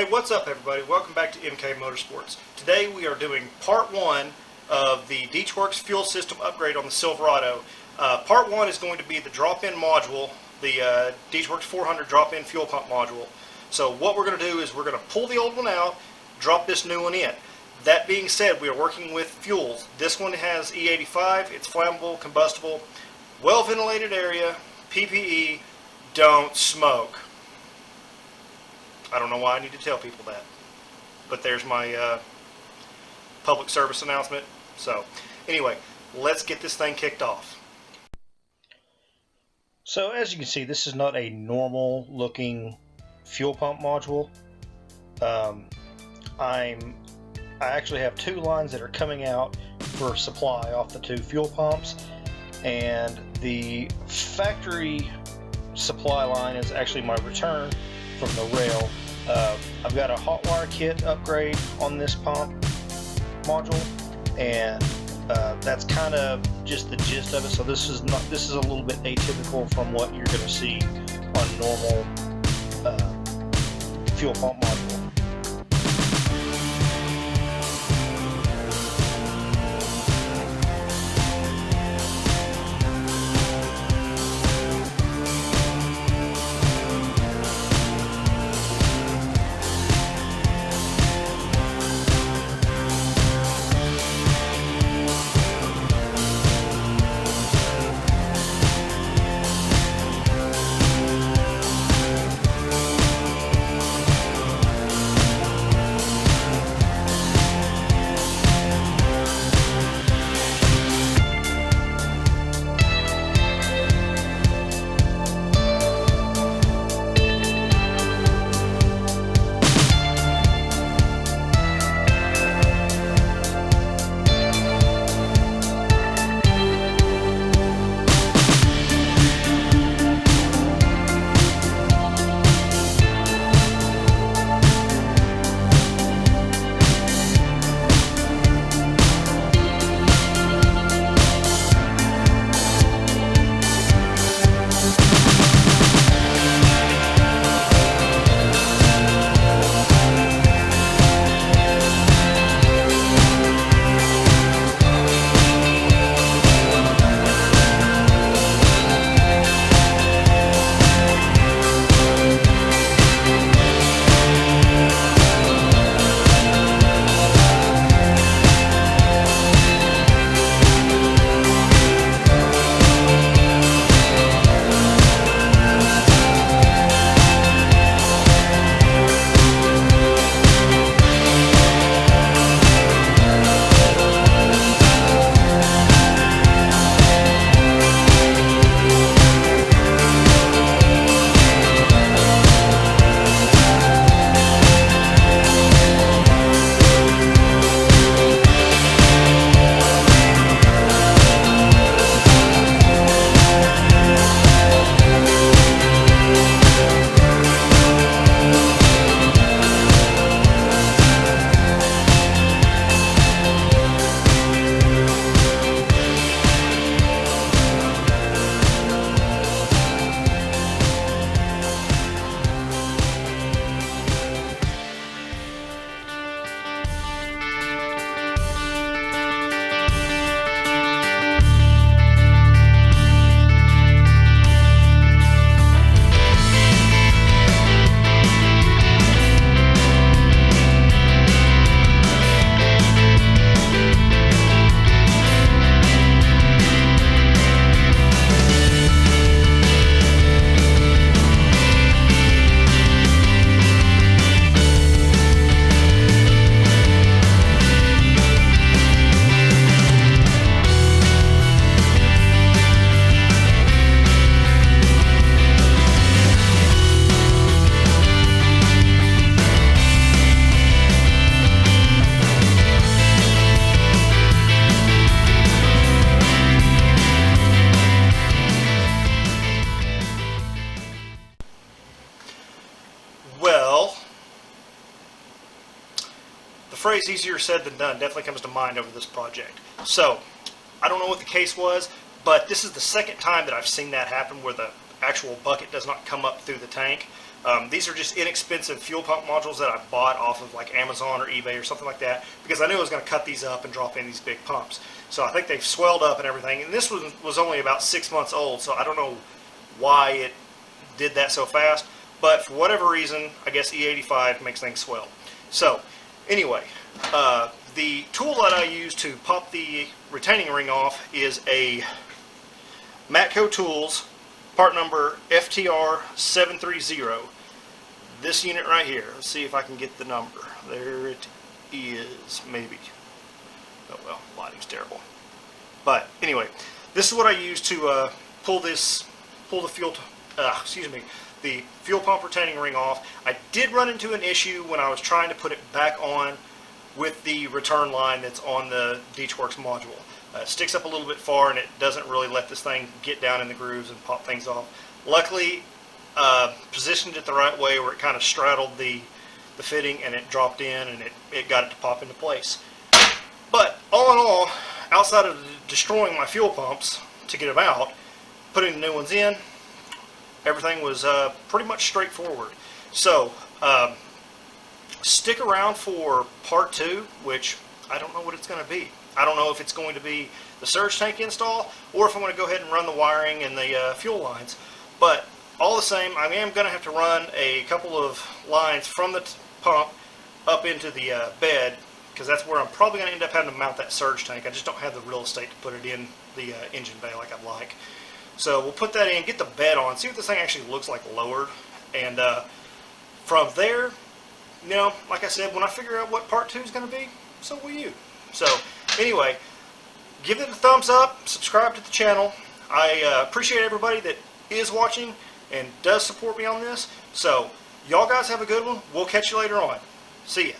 Hey, what's up everybody? Welcome back to MK Motorsports. Today we are doing part 1 of the Deatschwerks Fuel System upgrade on the Silverado. Part 1 is going to be the drop-in module, the Deatschwerks 400 drop-in fuel pump module. So what we're going to do is we're going to pull the old one out, drop this new one in. That being said, we are working with fuels. This one has E85, it's flammable, combustible, well-ventilated area, PPE, don't smoke. I don't know why I need to tell people that, but there's my public service announcement. So anyway, let's get this thing kicked off. So as you can see, this is not a normal looking fuel pump module. I actually have two lines that are coming out for supply off the two fuel pumps, and the factory supply line is actually my return from the rail. I've got a hot wire kit upgrade on this pump module, and that's kind of just the gist of it. So this is a little bit atypical from what you're going to see on normal fuel pump module. The phrase easier said than done definitely comes to mind over this project. So, I don't know what the case was, but this is the second time that I've seen that happen where the actual bucket does not come up through the tank. These are just inexpensive fuel pump modules that I bought off of like Amazon or eBay or something like that, because I knew I was going to cut these up and drop in these big pumps. So I think they've swelled up and everything, and this one was only about 6 months old, so I don't know why it did that so fast, but for whatever reason, I guess E85 makes things swell. So anyway, the tool that I use to pop the retaining ring off is a Matco Tools part number FTR730. This unit right here. Let's see if I can get the number. There it is, maybe. Oh well, lighting's terrible. But anyway, this is what I use to pull the fuel pump retaining ring off. I did run into an issue when I was trying to put it back on with the return line that's on the Deatschwerks module. It sticks up a little bit far and it doesn't really let this thing get down in the grooves and pop things off. Luckily, positioned it the right way where it kind of straddled the fitting and it dropped in and it got it to pop into place. But all in all, outside of destroying my fuel pumps to get them out, putting the new ones in, everything was pretty much straightforward. So stick around for part 2, which I don't know what it's going to be. I don't know if it's going to be the surge tank install or if I'm going to go ahead and run the wiring and the fuel lines. But all the same, I am going to have to run a couple of lines from the pump up into the bed, because that's where I'm probably going to end up having to mount that surge tank. I just don't have the real estate to put it in the engine bay like I'd like. So we'll put that in, get the bed on, see what this thing actually looks like lowered, and from there, you know, like I said, when I figure out what part 2 is going to be, so will you. So anyway, give it a thumbs up, subscribe to the channel. I appreciate everybody that is watching and does support me on this. So y'all guys have a good one. We'll catch you later on. See ya.